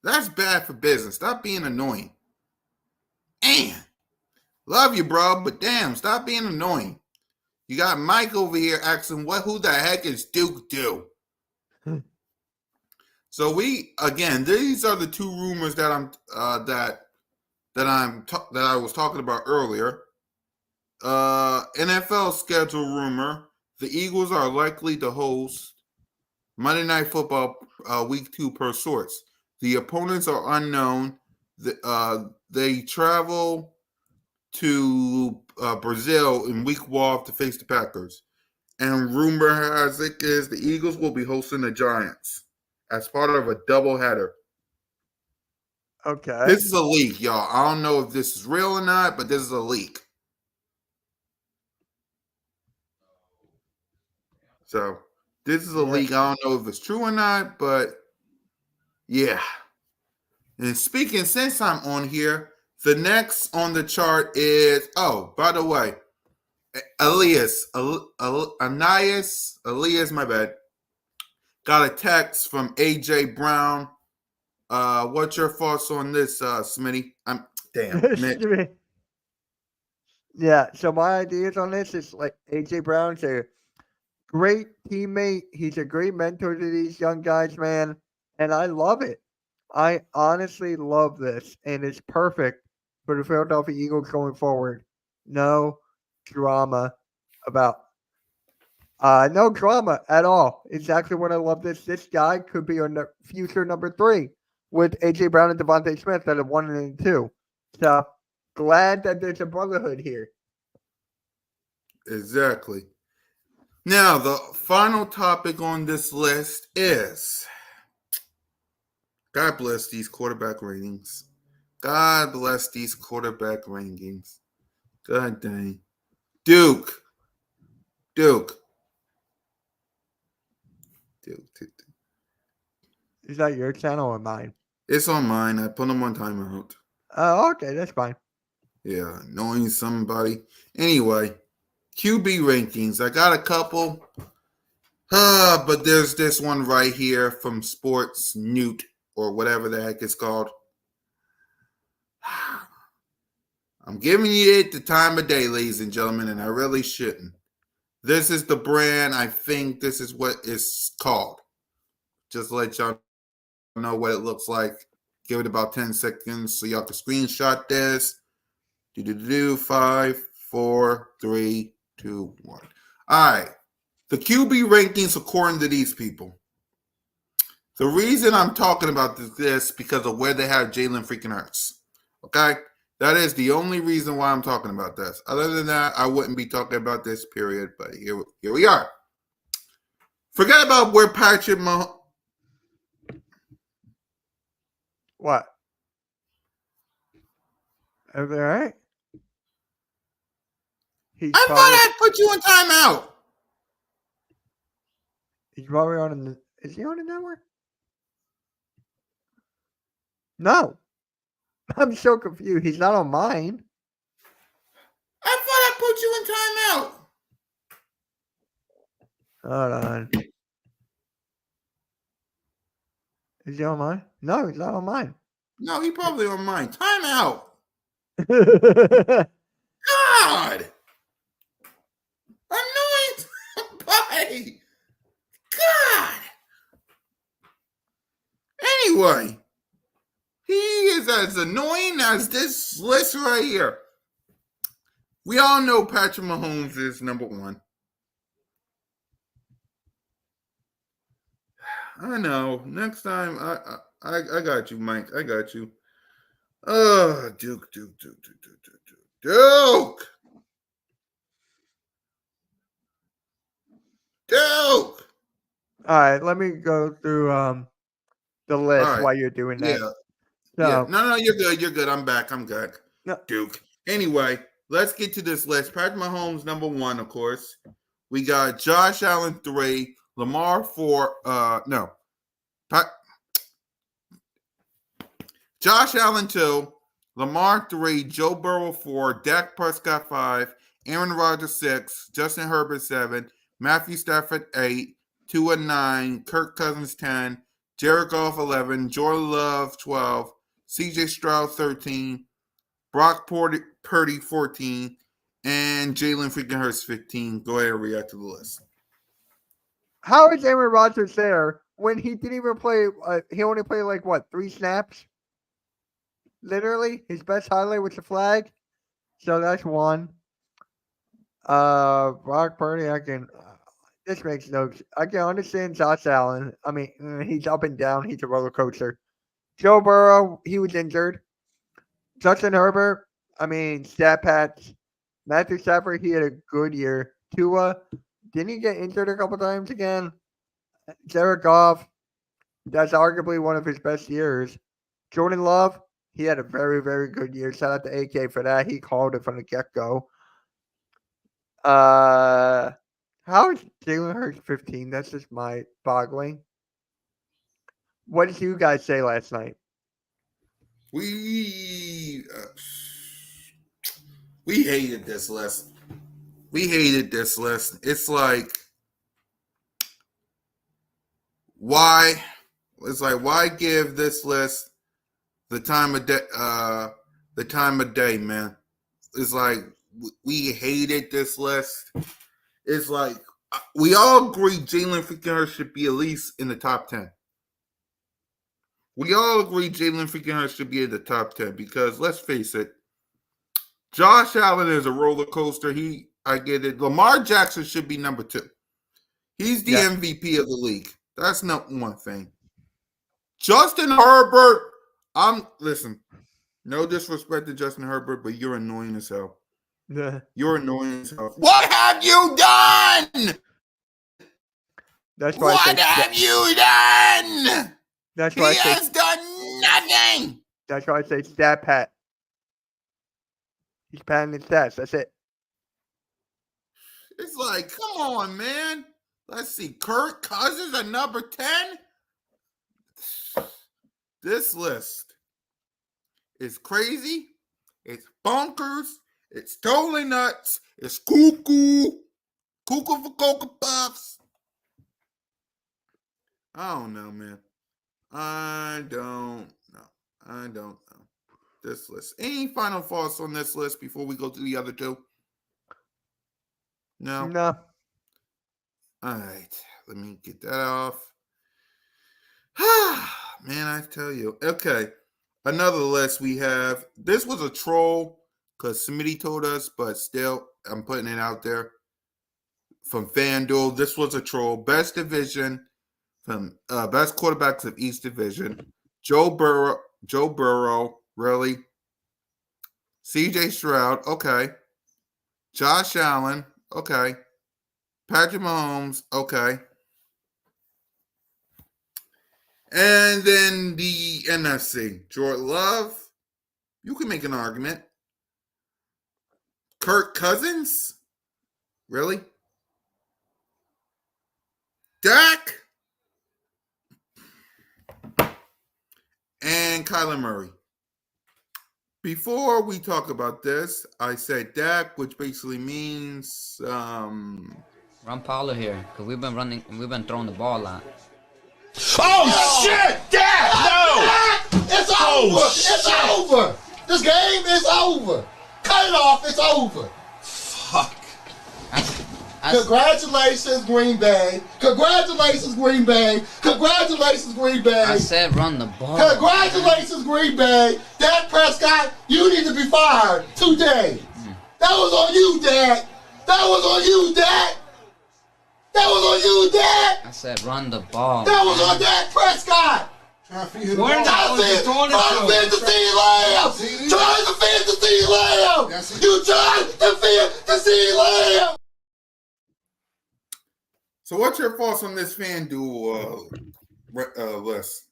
That's bad for business. Stop being annoying. Man, love you, bro, but damn, stop being annoying. You got Mike over here asking, who the heck is Duke do? So these are the two rumors that I was talking about earlier. NFL schedule rumor: the Eagles are likely to host Monday Night Football Week 2 per source. The opponents are unknown. They travel to Brazil in Week 1 to face the Packers. And rumor has it is the Eagles will be hosting the Giants as part of a doubleheader. Okay. This is a leak, y'all. I don't know if this is real or not, but this is a leak. So this is a leak. I don't know if it's true or not, but yeah. And speaking, since I'm on here, the next on the chart is, oh, by the way, Elias, my bad, got a text from AJ Brown. What's your thoughts on this, Smitty? Mitch. Yeah, so my ideas on this is like AJ Brown's a great teammate. He's a great mentor to these young guys, man. And I love it. I honestly love this. And it's perfect for the Philadelphia Eagles going forward. No drama about no drama at all. Exactly what I love this. This guy could be on the future number 3 with AJ Brown and Devontae Smith at a 1 and 2. So glad that there's a brotherhood here. Exactly. Now, the final topic on this list is, God bless these quarterback ratings. God bless these quarterback rankings. God dang. Duke. Is that your channel or mine? It's on mine. I put them on timeout. Oh, okay, that's fine. Yeah, knowing somebody. Anyway, QB rankings. I got a couple. But there's this one right here from Sports Newt or whatever the heck it's called. I'm giving you it the time of day, ladies and gentlemen, and I really shouldn't. This is the brand. I think this is what it's called. Just to let y'all know what it looks like. Give it about 10 seconds so y'all can screenshot this. 5, 4, 3, 2, 1. All right. The QB rankings according to these people. The reason I'm talking about this because of where they have Jalen freaking Hurts. Okay? That is the only reason why I'm talking about this. Other than that, I wouldn't be talking about this, period. But here we are. Forget about where Patrick Mahomes. What? Everything all right? I thought I put you in timeout. He's probably on. Is he on the network? No. I'm so confused. He's not on mine. I thought I put you in timeout. Hold on. Is he on mine? No, he's not on mine. No, he probably on mine. Timeout. God! God. Annoying somebody. God. Anyway, he is as annoying as this list right here. We all know Patrick Mahomes is number 1. I know. Next time, I got you, Mike. I got you. Duke. All right, let me go through the list right. while you're doing that. Yeah. No, you're good. I'm back. I'm good. No. Duke. Anyway, let's get to this list. Patrick Mahomes, number 1, of course. We got Josh Allen 3, Lamar 4. Josh Allen 2, Lamar 3, Joe Burrow 4, Dak Prescott 5, Aaron Rodgers 6, Justin Herbert 7, Matthew Stafford 8, Tua 9, Kirk Cousins 10, Jared Goff 11, Jordan Love 12, CJ Stroud 13, Brock Purdy 14, and Jalen freaking Hurts 15. Go ahead and react to the list. How is Aaron Rodgers there when he didn't even play? He only played like what, 3 snaps? Literally, his best highlight was the flag. So that's 1. Brock Purdy, this makes no. I can understand Josh Allen. I mean, he's up and down. He's a roller coaster. Joe Burrow, he was injured. Justin Herbert, I mean, stat pats. Matthew Stafford, he had a good year. Tua, didn't he get injured a couple times again? Jared Goff, that's arguably one of his best years. Jordan Love, he had a very, very good year. Shout out to AK for that. He called it from the get-go. How is Jalen Hurts 15? That's just my boggling. What did you guys say last night? We we hated this list. We hated this list. It's like why? It's like why give this list the time of day? The time of day, man. It's like we hated this list. It's like we all agree Jalen freaking Hurts should be at least in the top 10. We all agree Jalen freaking Hurts should be in the top 10 because let's face it, Josh Allen is a roller coaster. I get it. Lamar Jackson should be number 2. He's the MVP of the league. That's not one thing. Justin Herbert, listen, no disrespect to Justin Herbert, but you're annoying as hell. Yeah. You're annoying as hell. What have you done? That's why What have you done? That's why he has done nothing. That's why I say stat pat. He's patting his stats. That's it. It's like, come on, man. Let's see. Kirk Cousins at number 10. This list is crazy. It's bonkers. It's totally nuts. It's cuckoo. Cuckoo for Cocoa Puffs. I don't know, man. I don't know. This list. Any final thoughts on this list before we go to the other two? No? No. All right. Let me get that off. Man, I tell you. Okay. Another list we have. This was a troll because Smitty told us, but still, I'm putting it out there. From FanDuel, this was a troll. Best division from best quarterbacks of East Division. Joe Burrow, really? CJ Stroud, okay. Josh Allen, okay. Patrick Mahomes, okay. And then the NFC. Jordan Love, you can make an argument. Kirk Cousins, really? Dak and Kyler Murray. Before we talk about this, I said Dak, which basically means Run Paulo here, because we've been throwing the ball a lot. Oh shit! Dak! No! It's over! It's over! This game is over! Cut it off, it's over! Fuck. Congratulations, Green Bay. Congratulations, Green Bay. Congratulations, Green Bay. I said run the ball. Congratulations, Green Bay. Dak Prescott, you need to be fired today. That was on you, Dak. That was on you, Dak. That was on you, Dak. I said run the ball. That was on Dak Prescott. Trying to defend the CeeDee Lamb. Trying to defend the CeeDee Lamb. You trying to defend the CeeDee Lamb. So what's your thoughts on this FanDuel list?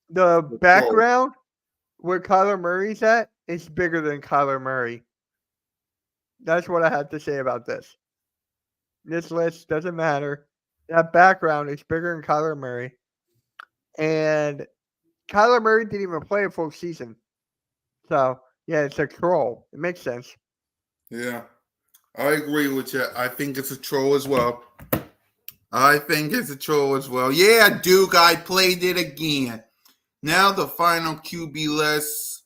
The background where Kyler Murray's at is bigger than Kyler Murray. That's what I have to say about this. This list doesn't matter. That background is bigger than Kyler Murray. And Kyler Murray didn't even play a full season. So, yeah, it's a troll. It makes sense. Yeah. I agree with you. I think it's a troll as well. Yeah, Duke, I played it again. Now the final QB list,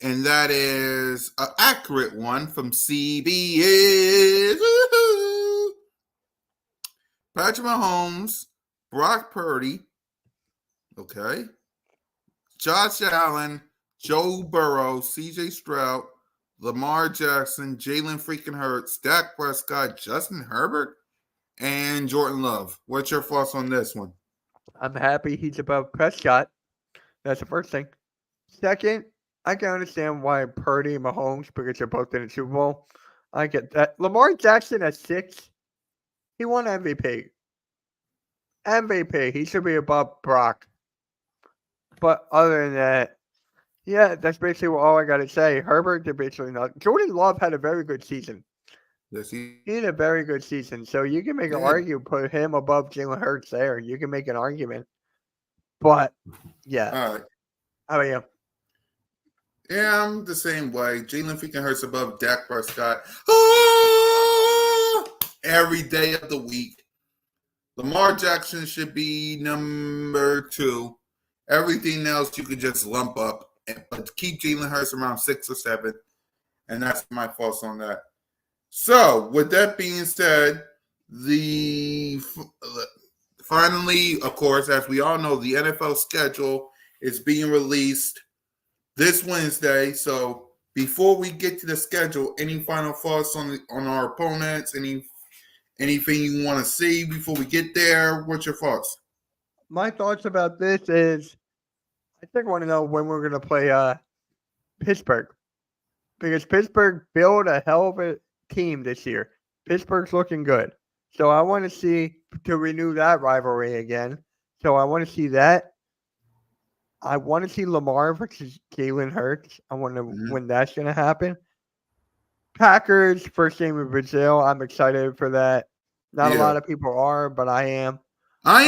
and that is an accurate one from CBS. Woo-hoo. Patrick Mahomes, Brock Purdy, okay, Josh Allen, Joe Burrow, CJ Stroud, Lamar Jackson, Jalen freaking Hurts, Dak Prescott, Justin Herbert, and Jordan Love. What's your thoughts on this one? I'm happy he's above Prescott. That's the first thing. Second, I can understand why Purdy and Mahomes, because they're both in the Super Bowl. I get that. Lamar Jackson at 6, he won MVP. He should be above Brock. But other than that, yeah, that's basically all I got to say. Herbert did basically nothing. Jordan Love had a very good season. Yes, He had a very good season. So you can make an argument, put him above Jalen Hurts there. You can make an argument. But, yeah. All right. How about you? Yeah, I'm the same way. Jalen freaking Hurts above Dak Prescott. Ah! Every day of the week. Lamar Jackson should be number 2. Everything else you could just lump up, but keep Jalen Hurts around 6 or 7, and that's my thoughts on that. So, with that being said, finally, of course, as we all know, the NFL schedule is being released this Wednesday. So, before we get to the schedule, any final thoughts on our opponents? Anything you want to see before we get there? What's your thoughts? My thoughts about this is I think I want to know when we're going to play Pittsburgh. Because Pittsburgh built a hell of a team this year. Pittsburgh's looking good. So I want to see to renew that rivalry again. So I want to see that. I want to see Lamar versus Jalen Hurts. I wonder when that's going to happen. Packers, first game in Brazil. I'm excited for that. Not a lot of people are, but I am. I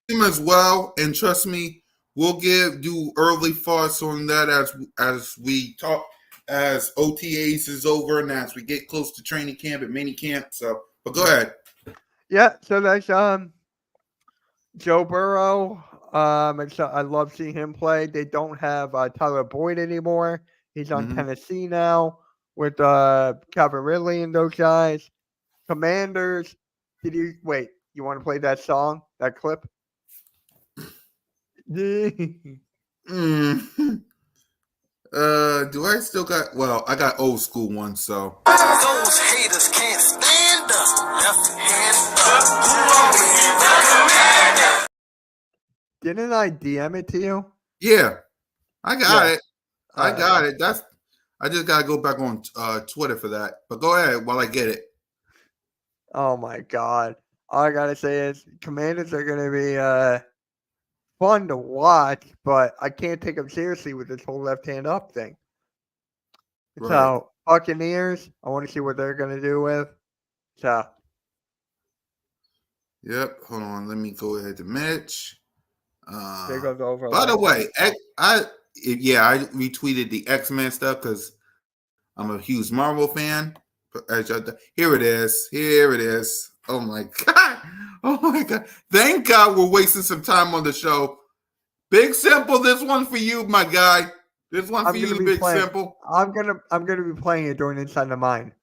am as well. And trust me, we'll do early thoughts on that as we talk, as OTAs is over and as we get close to training camp and mini camp. So, but go ahead. Yeah, so that's Joe Burrow. I love seeing him play. They don't have Tyler Boyd anymore. He's on Tennessee now with Calvin Ridley and those guys. Commanders. You want to play that song, that clip? Do I still got? Well, I got old school ones, so. Those haters can't stand us. Left hand up. Didn't I DM it to you? Yeah, I got it. I got it. I just gotta go back on Twitter for that. But go ahead while I get it. Oh my God! All I gotta say is Commanders are gonna be fun to watch, but I can't take them seriously with this whole left hand up thing. Right. So Buccaneers, I want to see what they're gonna do with. So. Yep. Hold on. Let me go ahead to Mitch. There goes over. By the way, I retweeted the X-Men stuff because I'm a huge Marvel fan. Here it is. Oh my God. Thank God we're wasting some time on the show. Big Simple, this one for you, my guy. This one for you, Big Simple. I'm gonna be playing it during Inside the Mind.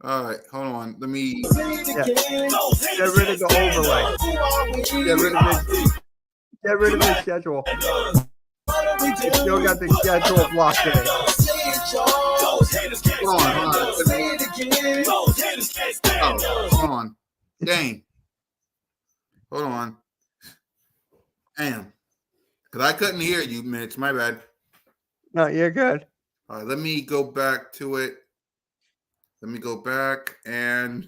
All right, hold on. Let me get rid of the overlay. Get rid of the schedule. You still got the schedule blocked in it. Hold on. Dang. Hold on. Damn. Because I couldn't hear you, Mitch. My bad. No, you're good. All right, let me go back to it. Let me go back and.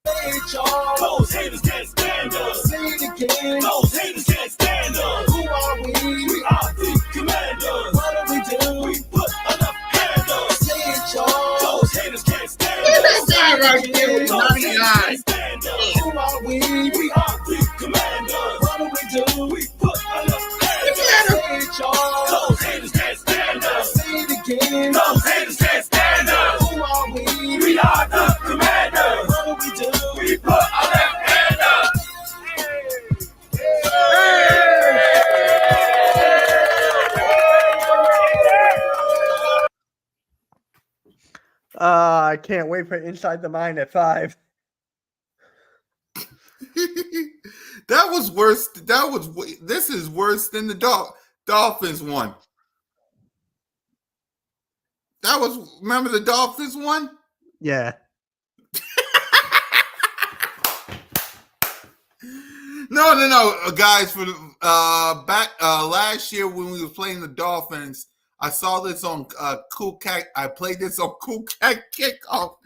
Those haters can't stand us. Say it again. Those haters can't stand us. Who are we? We are the Commanders. What do we do? We put enough hand up. Say it, y'all. Those haters can't stand us. That right there was 99. Who are we? We are the Commanders. What do we do? We put enough hand up. Say it, y'all. Those haters can't stand us. Say it again. Those haters can't stand us. Who are we? We are the Commanders. What do we do? We put our left hand up. I can't wait for Inside the Mind at 5. That was worse. This is worse than the Dolphins one. Remember the Dolphins one? Yeah. No, guys. For back last year when we were playing the Dolphins, I saw this on CoolCat. I played this on CoolCat Kickoff.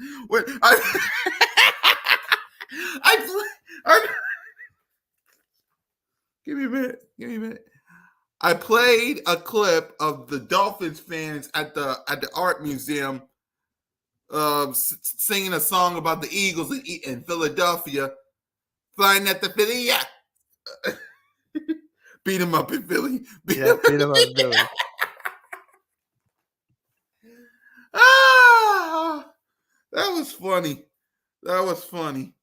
Give me a minute. I played a clip of the Dolphins fans at the art museum singing a song about the Eagles in Philadelphia, flying at the Philly. Beat him up in Philly. Yeah, beat him up, Billy. Ah, that was funny. That was funny.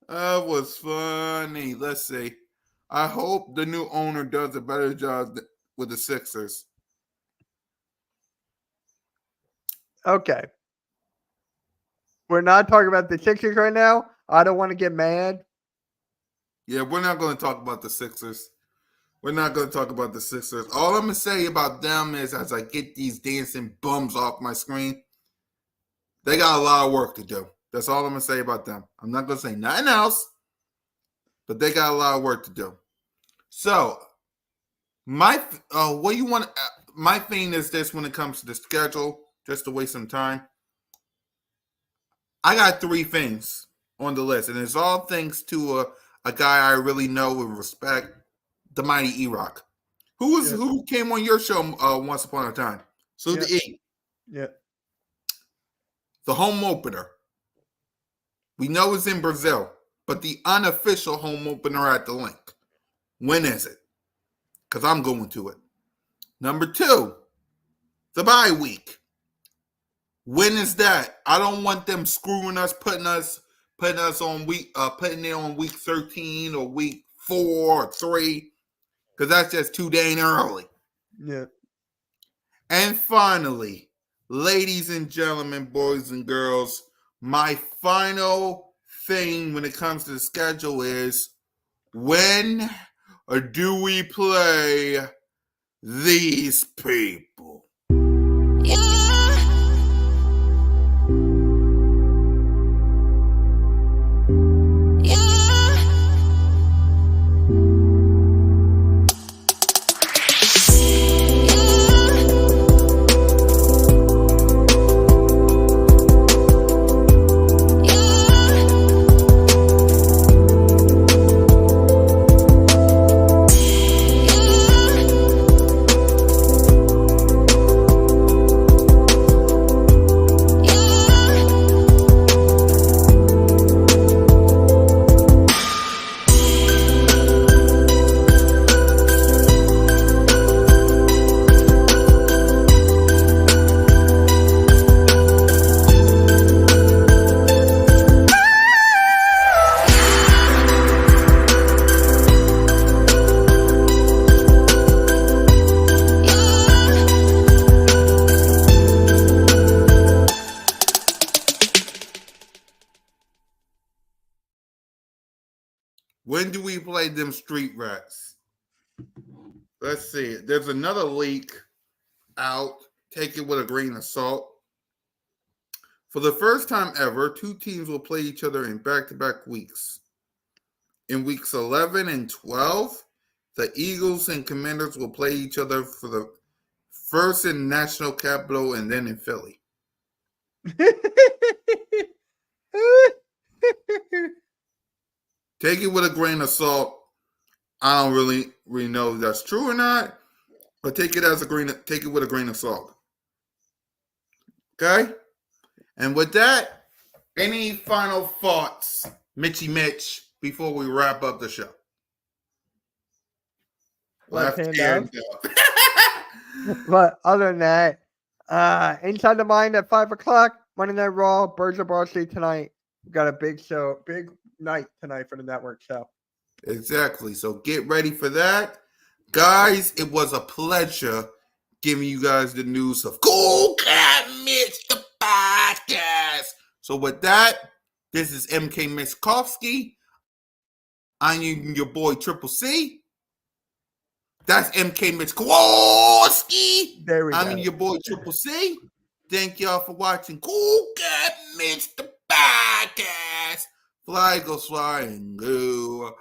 That was funny. Let's see. I hope the new owner does a better job with the Sixers. Okay. We're not talking about the Sixers right now. I don't want to get mad. Yeah, we're not going to talk about the Sixers. We're not going to talk about the Sixers. All I'm going to say about them is as I get these dancing bums off my screen, they got a lot of work to do. That's all I'm going to say about them. I'm not going to say nothing else, but they got a lot of work to do. So, my thing is this when it comes to the schedule, just to waste some time. I got 3 things on the list, and it's all thanks to a guy I really know and respect, the mighty E-Rock. Who came on your show once upon a time? So the E. Yeah. The home opener. We know it's in Brazil, but the unofficial home opener at the link. When is it? Because I'm going to it. Number 2, the bye week. When is that? I don't want them screwing us, putting it on week 13 or week 4 or 3, because that's just too dang early. Yeah. And finally, ladies and gentlemen, boys and girls, my final thing when it comes to the schedule is when do we play these people? When do we play them street rats? Let's see. There's another leak out. Take it with a grain of salt. For the first time ever, 2 teams will play each other in back-to-back weeks. In weeks 11 and 12, the Eagles and Commanders will play each other for the first in National Capital and then in Philly. Take it with a grain of salt. I don't really know if that's true or not, but take it with a grain of salt. Okay? And with that, any final thoughts, Mitchy Mitch, before we wrap up the show? Left hand up. But other than that, Inside the Mind at 5 o'clock, Monday Night Raw, Birds of Broad Street tonight. We got a big night tonight for the network show. Exactly. So get ready for that. Guys, it was a pleasure giving you guys the news of CoolCat-Mitch, the podcast. So with that, this is MK Miskowski. I'm your boy Triple C. That's MK Miskowski. There we go. I'm your boy Triple C. Thank y'all for watching CoolCat-Mitch, the podcast. Fly, go, fly, and go.